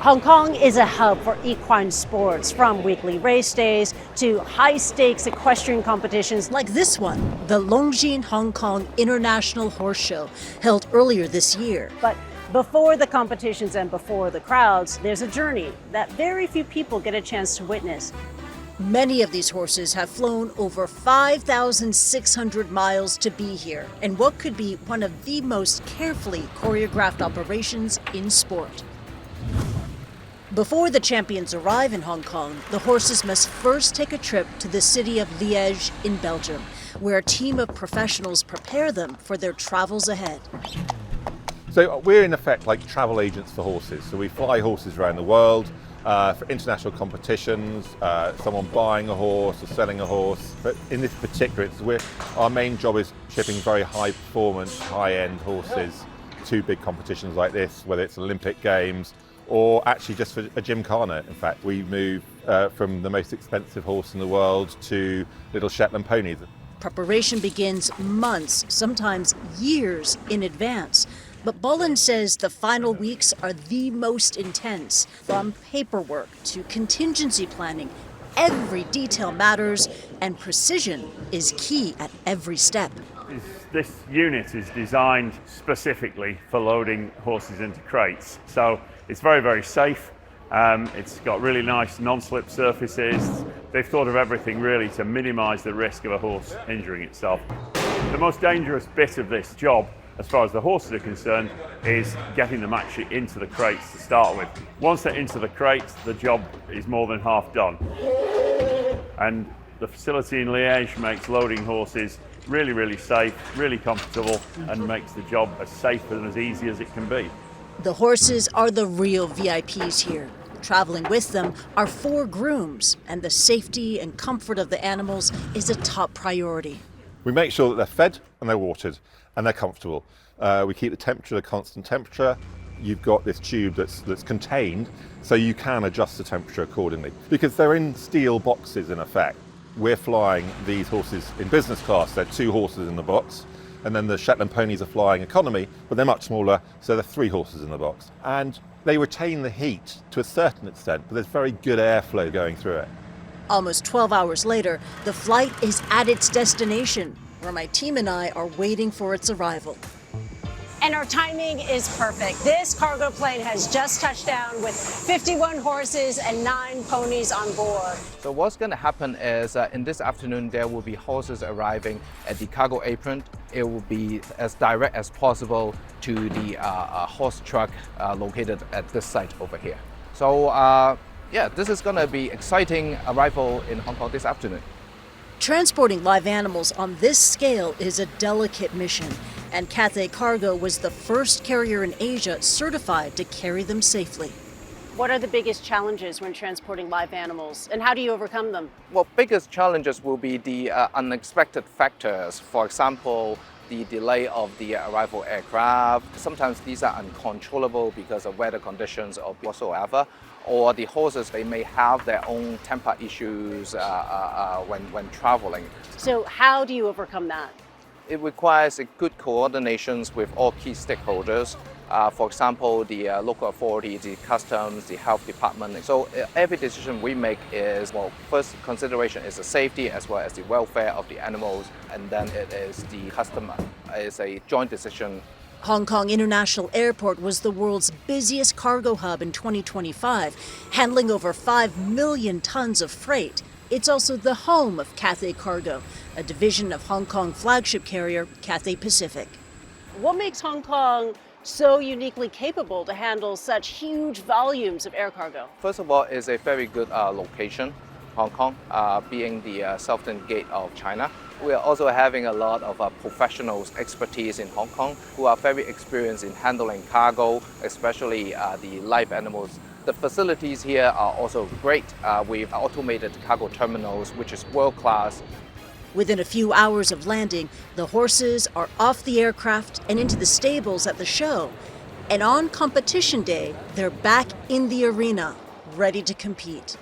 Hong Kong is a hub for equine sports, from weekly race days to high-stakes equestrian competitions like this one, the Longjin Hong Kong International Horse Show, held earlier this year. But before the competitions and before the crowds, there's a journey that very few people get a chance to witness. Many of these horses have flown over 5,600 miles to be here in what could be one of the most carefully choreographed operations in sport. Before the champions arrive in Hong Kong, the horses must first take a trip to the city of Liège in Belgium, where a team of professionals prepare them for their travels ahead. So we're in effect like travel agents for horses. So we fly horses around the world for international competitions, someone buying a horse or selling a horse. But in this particular, our main job is shipping very high performance, high-end horses to big competitions like this, whether it's Olympic Games or actually just for a gymkhana. In fact, we move from the most expensive horse in the world to little Shetland ponies. Preparation begins months, sometimes years in advance. But Bolin says the final weeks are the most intense. From paperwork to contingency planning, every detail matters, and precision is key at every step. This unit is designed specifically for loading horses into crates. So it's very, very safe. It's got really nice non-slip surfaces. They've thought of everything really to minimize the risk of a horse injuring itself. The most dangerous bit of this job, as far as the horses are concerned, is getting them actually into the crates to start with. Once they're into the crates, the job is more than half done. And the facility in Liège makes loading horses really, really safe, really comfortable, and makes the job as safe and as easy as it can be. The horses are the real VIPs here. Traveling with them are 4 grooms, and the safety and comfort of the animals is a top priority. We make sure that they're fed and they're watered and they're comfortable. We keep the temperature at a constant temperature. You've got this tube that's contained, so you can adjust the temperature accordingly. Because they're in steel boxes in effect. We're flying these horses in business class. There are 2 horses in the box. And then the Shetland ponies are flying economy, but they're much smaller, so there are 3 horses in the box. And they retain the heat to a certain extent, but there's very good airflow going through it. Almost 12 hours later, the flight is at its destination, where my team and I are waiting for its arrival. And our timing is perfect. This cargo plane has just touched down with 51 horses and 9 ponies on board. So what's going to happen is in this afternoon, there will be horses arriving at the cargo apron. It will be as direct as possible to the horse truck located at this site over here. So yeah, this is going to be exciting arrival in Hong Kong this afternoon. Transporting live animals on this scale is a delicate mission, and Cathay Cargo was the first carrier in Asia certified to carry them safely. What are the biggest challenges when transporting live animals, and how do you overcome them? Well, biggest challenges will be the unexpected factors. For example, the delay of the arrival aircraft. Sometimes these are uncontrollable because of weather conditions or whatsoever. Or the horses, they may have their own temper issues when traveling. So how do you overcome that? It requires a good coordinations with all key stakeholders. For example, the local authority, the customs, the health department. So every decision we make is, well, first consideration is the safety as well as the welfare of the animals, and then it is the customer. It's a joint decision. Hong Kong International Airport was the world's busiest cargo hub in 2025, handling over 5 million tons of freight. It's also the home of Cathay Cargo, a division of Hong Kong flagship carrier Cathay Pacific. What makes Hong Kong so uniquely capable to handle such huge volumes of air cargo? First of all, it's a very good location, Hong Kong, being the southern gate of China. We are also having a lot of professionals, expertise in Hong Kong who are very experienced in handling cargo, especially the live animals. The facilities here are also great with automated cargo terminals, which is world-class. Within a few hours of landing, the horses are off the aircraft and into the stables at the show. And on competition day, they're back in the arena, ready to compete.